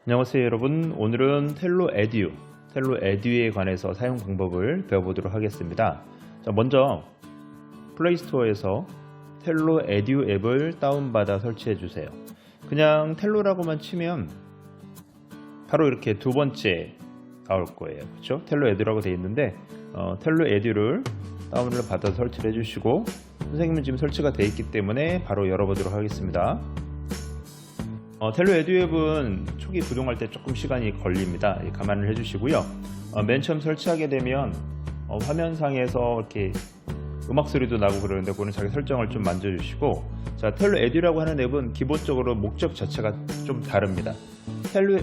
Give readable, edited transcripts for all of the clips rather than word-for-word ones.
안녕하세요 여러분. 오늘은 텔로 에듀에 관해서 사용 방법을 배워보도록 하겠습니다. 자, 먼저 플레이스토어에서 텔로 에듀 앱을 다운받아 설치해 주세요. 그냥 텔로라고만 치면 바로 이렇게 두 번째 나올 거예요. 그렇죠? 텔로 에듀라고 되어 있는데 텔로 에듀를 다운을 받아서 설치를 해주시고, 선생님은 지금 설치가 되어 있기 때문에 바로 열어보도록 하겠습니다. 텔로 에듀 앱은 초기 구동할 때 조금 시간이 걸립니다. 감안을 해주시고요. 맨 처음 설치하게 되면 화면상에서 이렇게 음악 소리도 나고 그러는데 그거는 자기 설정을 좀 만져주시고, 자, 텔로 에듀라고 하는 앱은 기본적으로 목적 자체가 좀 다릅니다. 텔로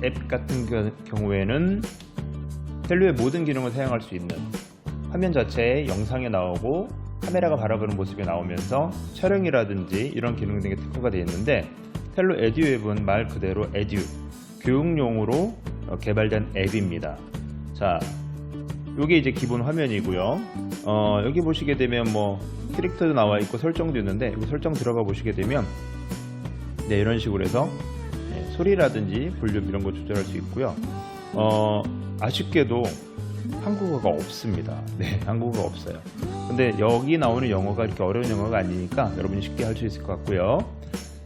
앱 같은 경우에는 텔로의 모든 기능을 사용할 수 있는, 화면 자체에 영상이 나오고 카메라가 바라보는 모습이 나오면서 촬영이라든지 이런 기능 등이 특화가 되어 있는데, 텔로 에듀 앱은 말 그대로 에듀, 교육용으로 개발된 앱입니다. 자, 요게 이제 기본 화면이고요. 여기 보시게 되면 뭐 캐릭터도 나와 있고 설정도 있는데, 여기 설정 들어가 보시게 되면 이런 식으로 해서 소리라든지 볼륨 이런 거 조절할 수 있고요. 아쉽게도 한국어가 없습니다. 한국어가 없어요. 근데 여기 나오는 영어가 이렇게 어려운 영어가 아니니까 여러분이 쉽게 할 수 있을 것 같고요.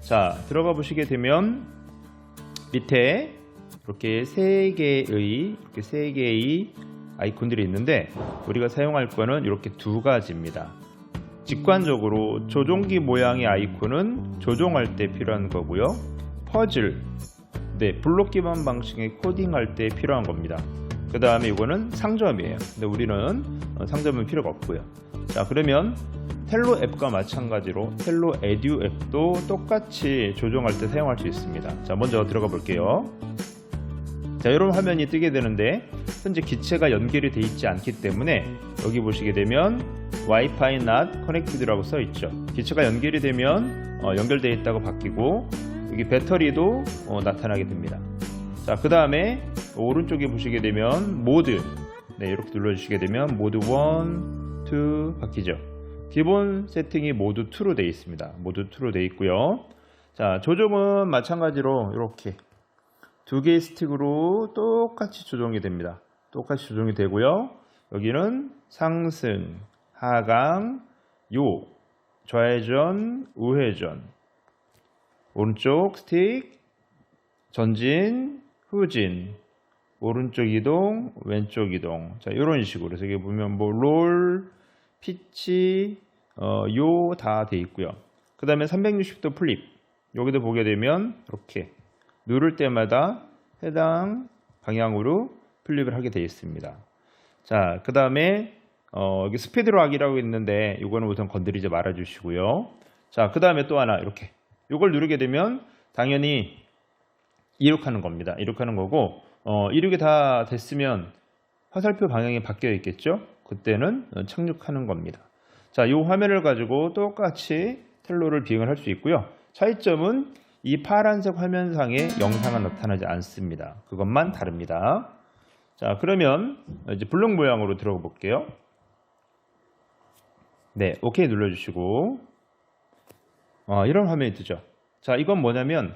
자, 들어가 보시게 되면 밑에 이렇게 세 개의 아이콘들이 있는데, 우리가 사용할 거는 이렇게 두 가지입니다. 직관적으로 조종기 모양의 아이콘은 조종할 때 필요한 거고요. 퍼즐, 블록 기반 방식의 코딩할 때 필요한 겁니다. 그 다음에 이거는 상점이에요. 근데 우리는 상점은 필요가 없고요. 자, 그러면 텔로 앱과 마찬가지로 텔로 에듀 앱도 똑같이 조종할 때 사용할 수 있습니다. 자, 먼저 들어가 볼게요. 자, 이런 화면이 뜨게 되는데, 현재 기체가 연결이 되어 있지 않기 때문에 여기 보시게 되면 Wi-Fi not connected라고 써 있죠. 기체가 연결이 되면 연결되어 있다고 바뀌고, 여기 배터리도 나타나게 됩니다. 자, 그 다음에 오른쪽에 보시게 되면 모드, 이렇게 눌러주시게 되면 모드 1, 2 바뀌죠. 기본 세팅이 모드 2로 되어 있습니다. 모드 2로 되어 있고요. 자, 조종은 마찬가지로 이렇게 두 개의 스틱으로 똑같이 조종이 됩니다. 똑같이 조종이 되고요. 여기는 상승, 하강, 좌회전, 우회전, 오른쪽 스틱, 전진, 후진, 오른쪽 이동, 왼쪽 이동. 자, 이런 식으로. 그래서 여기 보면 뭐 롤, 피치, 다 돼 있고요. 그 다음에 360도 플립. 여기도 보게 되면 이렇게 누를 때마다 해당 방향으로 플립을 하게 되어 있습니다. 자, 그 다음에 여기 스피드락이라고 있는데 이거는 우선 건드리지 말아 주시고요. 자, 그 다음에 또 하나 이렇게 이걸 누르게 되면 당연히 이륙하는 겁니다. 이륙하는 거고, 이륙이 다 됐으면 화살표 방향이 바뀌어 있겠죠. 그때는 착륙하는 겁니다. 자, 이 화면을 가지고 똑같이 텔로를 비행을 할 수 있고요. 차이점은 이 파란색 화면상에 영상은 나타나지 않습니다. 그것만 다릅니다. 자, 그러면 이제 블록 모양으로 들어가 볼게요. 오케이 눌러주시고, 이런 화면이 뜨죠. 자, 이건 뭐냐면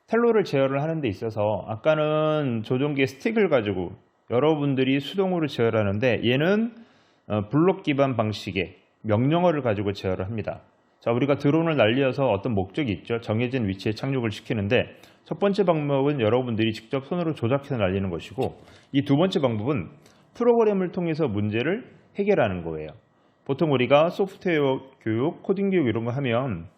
텔로를 제어를 하는 데 있어서, 아까는 조종기의 스틱을 가지고 여러분들이 수동으로 제어를 하는데, 얘는 블록 기반 방식의 명령어를 가지고 제어를 합니다. 자, 우리가 드론을 날려서 어떤 목적이 있죠. 정해진 위치에 착륙을 시키는데, 첫 번째 방법은 여러분들이 직접 손으로 조작해서 날리는 것이고, 이 두 번째 방법은 프로그램을 통해서 문제를 해결하는 거예요. 보통 우리가 소프트웨어 교육, 코딩 교육 이런 거 하면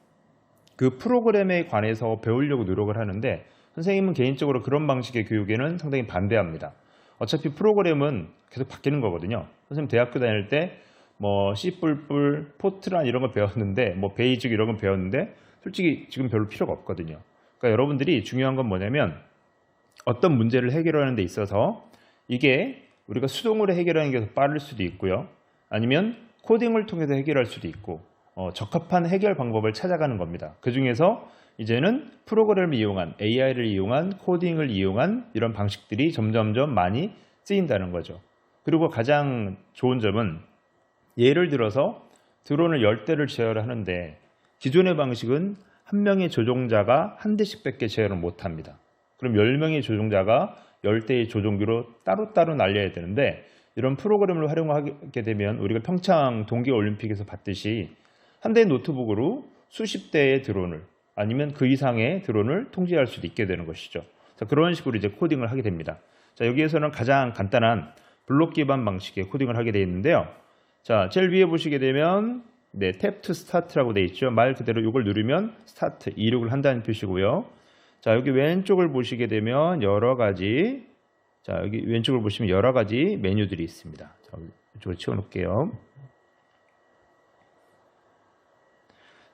그 프로그램에 관해서 배우려고 노력을 하는데, 선생님은 개인적으로 그런 방식의 교육에는 상당히 반대합니다. 어차피 프로그램은 계속 바뀌는 거거든요. 선생님 대학교 다닐 때 뭐 C++, 포트란 이런 거 배웠는데, 뭐 베이직 이런 거 배웠는데 솔직히 지금 별로 필요가 없거든요. 그러니까 여러분들이 중요한 건 뭐냐면, 어떤 문제를 해결하는 데 있어서 이게 우리가 수동으로 해결하는 게 더 빠를 수도 있고요. 아니면 코딩을 통해서 해결할 수도 있고, 적합한 해결 방법을 찾아가는 겁니다. 그 중에서 이제는 프로그램을 이용한, AI를 이용한, 코딩을 이용한 이런 방식들이 점점점 많이 쓰인다는 거죠. 그리고 가장 좋은 점은, 예를 들어서 드론을 10대를 제어를 하는데 기존의 방식은 한 명의 조종자가 한 대씩 밖에 제어를 못합니다. 그럼 10명의 조종자가 10대의 조종기로 따로따로 날려야 되는데 이런 프로그램을 활용하게 되면 우리가 평창 동계올림픽에서 봤듯이 한 대의 노트북으로 수십 대의 드론을 아니면 그 이상의 드론을 통제할 수도 있게 되는 것이죠. 자, 그런 식으로 이제 코딩을 하게 됩니다. 자, 여기에서는 가장 간단한 블록 기반 방식의 코딩을 하게 되어 있는데요. 자, 제일 위에 보시게 되면 탭 to start라고 되어 있죠. 말 그대로 이걸 누르면 스타트, 이륙을 한다는 표시고요. 자, 여기 왼쪽을 보시게 되면 여러 가지 메뉴들이 있습니다. 자, 이쪽으로 치워 놓을게요.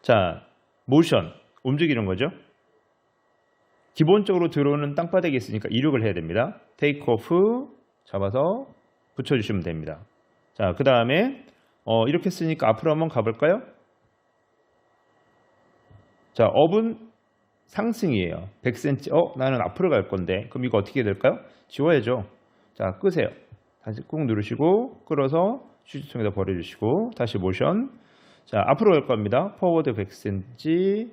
자, 모션, 움직이는 거죠. 기본적으로 드론은 땅바닥에 있으니까 이륙을 해야 됩니다. 테이크 오프 잡아서 붙여주시면 됩니다. 자, 그 다음에 이렇게 쓰니까 앞으로 한번 가볼까요? 자, 업은 상승이에요. 100cm. 나는 앞으로 갈 건데 그럼 이거 어떻게 될까요? 지워야죠. 자, 끄세요. 다시 꾹 누르시고 끌어서 휴지통에다 버려주시고 다시 모션. 자, 앞으로 갈 겁니다. 포워드 100cm.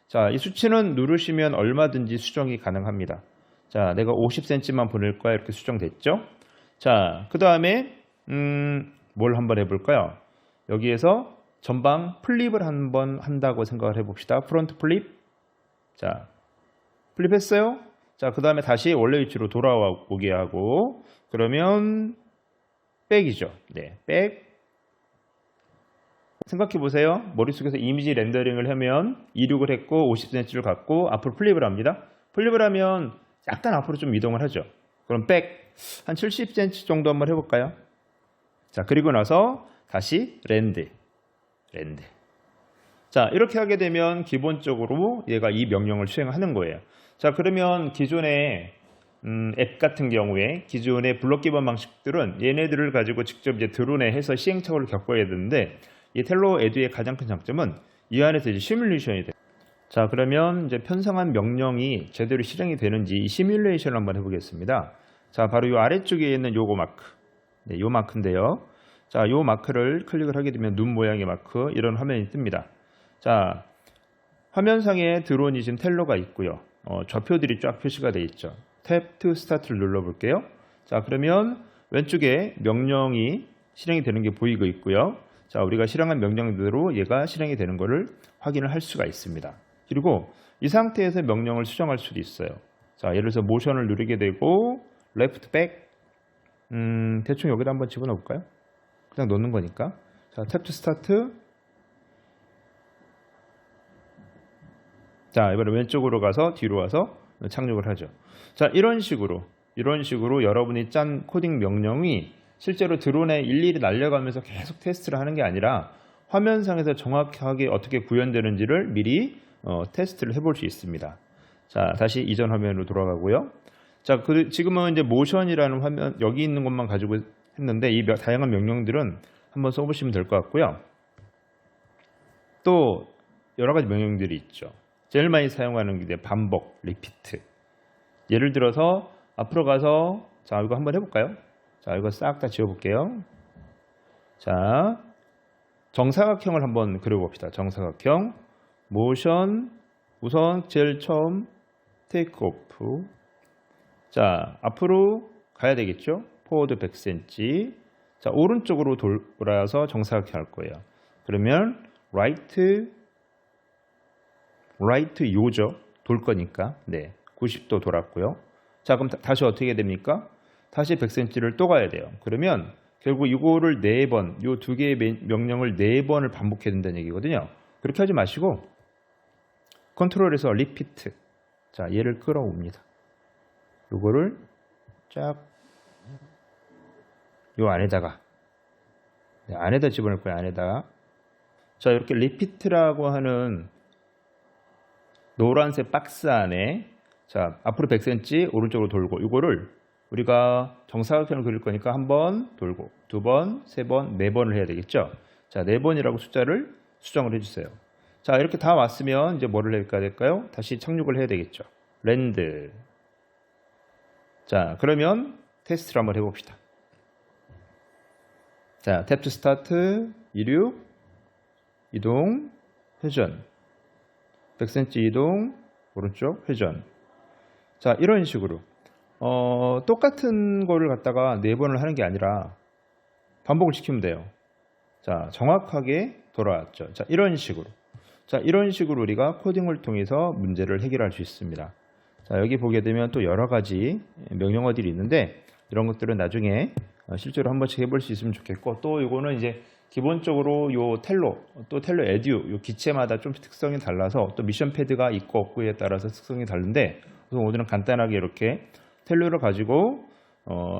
자, 이 수치는 누르시면 얼마든지 수정이 가능합니다. 자, 내가 50cm만 보낼 거야. 이렇게 수정됐죠? 자, 그 다음에 뭘 한번 해볼까요? 여기에서 전방 플립을 한번 한다고 생각을 해봅시다. 프론트 플립. 자, 플립했어요. 자, 그 다음에 다시 원래 위치로 돌아오게 하고 그러면 백이죠. 네, 백. 생각해 보세요. 머릿속에서 이미지 렌더링을 하면 이륙을 했고 50cm를 갖고 앞으로 플립을 합니다. 플립을 하면 약간 앞으로 좀 이동을 하죠. 그럼 백 한 70cm 정도 한번 해볼까요? 자, 그리고 나서 다시 랜드. 자, 이렇게 하게 되면 기본적으로 얘가 이 명령을 수행하는 거예요. 자, 그러면 기존의 앱 같은 경우에 기존의 블록 기반 방식들은 얘네들을 가지고 직접 이제 드론에 해서 시행착오를 겪어야 되는데 이 텔로 에듀의 가장 큰 장점은 이 안에서 이제 시뮬레이션이 돼요. 자, 그러면 이제 편성한 명령이 제대로 실행이 되는지 이 시뮬레이션을 한번 해보겠습니다. 자, 바로 이 아래쪽에 있는 요거 마크. 네, 요 마크인데요. 자, 요 마크를 클릭을 하게 되면 눈 모양의 마크, 이런 화면이 뜹니다. 자, 화면상에 드론이 지금 텔로가 있고요. 좌표들이 쫙 표시가 되어 있죠. 탭 to start를 눌러볼게요. 자, 그러면 왼쪽에 명령이 실행이 되는 게 보이고 있고요. 자, 우리가 실행한 명령대로 얘가 실행이 되는 것을 확인을 할 수가 있습니다. 그리고 이 상태에서 명령을 수정할 수도 있어요. 자, 예를 들어서 모션을 누르게 되고 left back 대충 여기다 한번 집어넣어 볼까요? 그냥 넣는 거니까. 자, 탭 to start. 자, 이번에 왼쪽으로 가서 뒤로 와서 착륙을 하죠. 자, 이런 식으로 여러분이 짠 코딩 명령이 실제로 드론에 일일이 날려가면서 계속 테스트를 하는 게 아니라 화면상에서 정확하게 어떻게 구현되는지를 미리 테스트를 해볼 수 있습니다. 자, 다시 이전 화면으로 돌아가고요. 자, 지금은 이제 모션이라는 화면 여기 있는 것만 가지고 했는데 이 다양한 명령들은 한번 써보시면 될 것 같고요. 또 여러 가지 명령들이 있죠. 제일 많이 사용하는 게 반복, 리피트. 예를 들어서 앞으로 가서 자, 이거 한번 해볼까요? 자, 이거 싹 다 지워볼게요. 자, 정사각형을 한번 그려봅시다. 정사각형, 모션, 우선 제일 처음 테이크 오프. 자, 앞으로 가야 되겠죠? 포워드 100cm. 자, 오른쪽으로 돌아서 정사각형 할 거예요. 그러면 right 요죠. 돌 거니까. 네, 90도 돌았고요. 자, 그럼 다시 어떻게 됩니까? 다시 100cm를 또 가야 돼요. 그러면 결국 이거를 4번, 요 두 개의 명령을 4번을 반복해야 된다는 얘기거든요. 그렇게 하지 마시고 컨트롤에서 리피트. 자, 얘를 끌어옵니다. 요거를 쫙 요 안에다가 안에다 집어넣을 거예요. 안에다가. 자, 이렇게 리피트라고 하는 노란색 박스 안에 자, 앞으로 100cm 오른쪽으로 돌고 이거를 우리가 정사각형을 그릴 거니까 한 번 돌고 두 번, 세 번, 네 번을 해야 되겠죠. 자, 4번이라고 숫자를 수정을 해주세요. 자, 이렇게 다 왔으면 이제 뭐를 해야 될까요? 다시 착륙을 해야 되겠죠. 랜드. 자, 그러면 테스트를 한번 해봅시다. 자, 탭 to start, 이륙, 이동, 회전. 100cm 이동, 오른쪽 회전. 자, 이런 식으로 똑같은 거를 갖다가 4번을 하는 게 아니라 반복을 시키면 돼요. 자, 정확하게 돌아왔죠. 자, 이런 식으로. 자, 이런 식으로 우리가 코딩을 통해서 문제를 해결할 수 있습니다. 자, 여기 보게 되면 또 여러 가지 명령어들이 있는데 이런 것들은 나중에 실제로 한 번씩 해볼 수 있으면 좋겠고, 또 이거는 이제 기본적으로 요 텔로, 또 텔로 에듀, 요 기체마다 좀 특성이 달라서 또 미션 패드가 있고 없고에 따라서 특성이 다른데, 그래서 오늘은 간단하게 이렇게 텔로를 가지고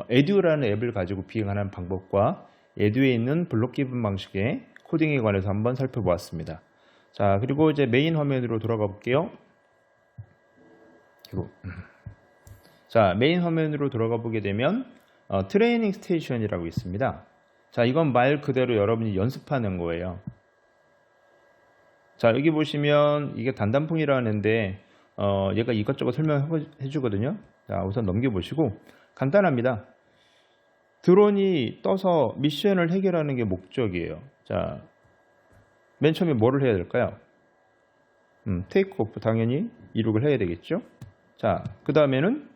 에듀라는 앱을 가지고 비행하는 방법과 에듀에 있는 블록 기본 방식의 코딩에 관해서 한번 살펴보았습니다. 자, 그리고 이제 메인 화면으로 돌아가 볼게요. 자, 메인 화면으로 들어가 보게 되면 트레이닝 스테이션이라고 있습니다. 자, 이건 말 그대로 여러분이 연습하는 거예요. 자, 여기 보시면 이게 단단풍이라는데 얘가 이것저것 설명해 주거든요. 자, 우선 넘겨보시고 간단합니다. 드론이 떠서 미션을 해결하는 게 목적이에요. 자, 맨 처음에 뭐를 해야 될까요? 테이크 오프 당연히 이륙을 해야 되겠죠. 자, 그 다음에는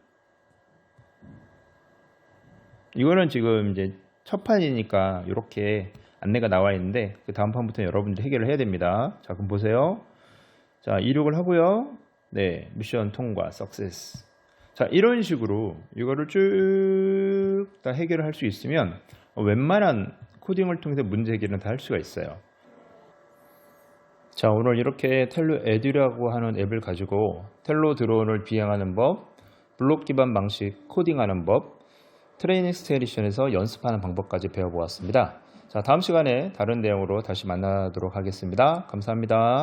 이거는 지금 이제 첫 판이니까 이렇게 안내가 나와 있는데 그 다음 판부터 여러분들이 해결을 해야 됩니다. 자, 그럼 보세요. 자, 이륙을 하고요. 네, 미션 통과, 석세스. 자, 이런 식으로 이거를 쭉 다 해결을 할 수 있으면 웬만한 코딩을 통해서 문제 해결은 다 할 수가 있어요. 자, 오늘 이렇게 텔로 에듀라고 하는 앱을 가지고 텔로 드론을 비행하는 법, 블록 기반 방식 코딩하는 법, 트레이닝 스테이션에서 연습하는 방법까지 배워보았습니다. 자, 다음 시간에 다른 내용으로 다시 만나도록 하겠습니다. 감사합니다.